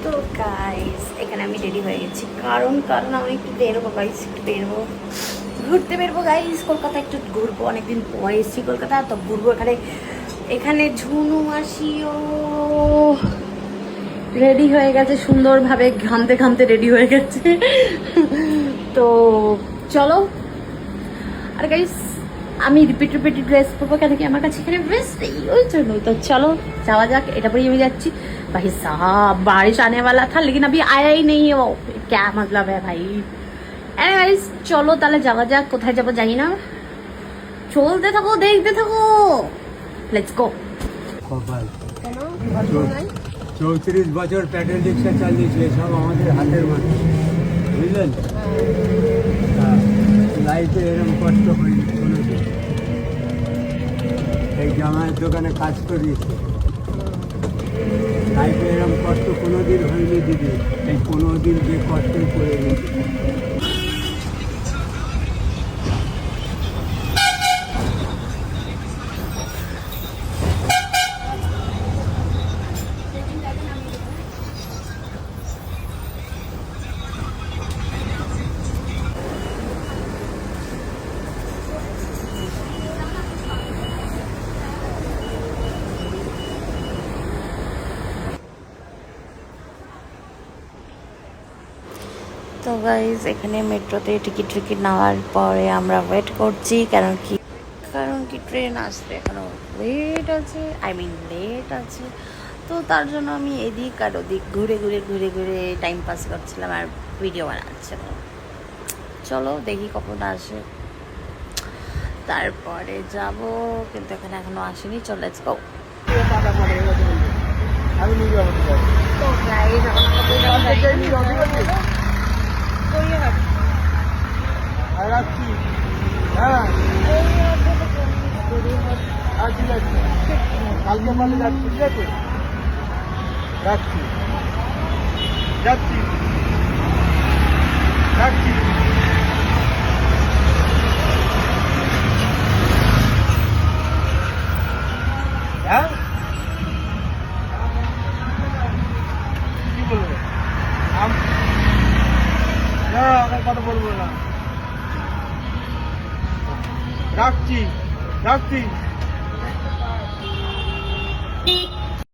তো গাইস এখানে আমি রেডি হয়ে গেছি, কারণ আমি একটু বেরোবো গাইস, একটু বেরোবো, ঘুরতে বেরোবো গাইস। কলকাতা একটু ঘুরবো, অনেকদিন পরে এসেছি কলকাতা, তো ঘুরবো। এখানে ঝুনু মাসিও রেডি হয়ে গেছে সুন্দরভাবে, ঘামতে ঘামতে রেডি হয়ে গেছে। তো চলো। আর গাইস আমি রিপিট ড্রেস পরবো, কেন কি আমার কাছে এখানে ড্রেস নেই, ওই জন্যই। তো চলো যাওয়া যাক, এটা পরেই আমি যাচ্ছি। भाई साहब बारिश आने वाला था लेकिन अभी आया ही नहीं है, वो क्या मतलब है भाई। एनीवेज चलो তাহলে যাওয়া যাক, কোথায় যাবো জানি না, চলতে থাকো দেখতে থাকো, লেটস গো। 34 বছর প্যাডেল রিক্সা চালিয়েছে, সব আমাদের হাতের মানুষ, বুঝলেন। লাইফে এরকম কষ্ট হয়নি কোনোদিন। এই জামাইয়ের দোকানে কাজ করিয়েছে, লাইফে এরকম কষ্ট কোনোদিন হয়নি দিদি। এই 15 দিন যে কষ্ট করে গেছে। তো গাইজ এখানে মেট্রোতে টিকিট নেওয়ার পরে আমরা ওয়েট করছি, কারণ কি ট্রেন আসতে এখনো লেট আছে, লেট আছে। তো তার জন্য আমি এদিক আর ওদিক ঘুরে টাইম পাস করছিলাম আর ভিডিও বানাচ্ছিলাম। চলো দেখি কখন আসে, তারপরে যাব, কিন্তু এখানে এখনো আসেনি। চলো লেটস গো। তো গাইজ কালকে মানে যাচ্ছি, ঠিক আছে, রাখছি যাচ্ছি রাখছি। হ্যাঁ কি বলবো, আমার কথা বলবো না, রাখছি রাখছি।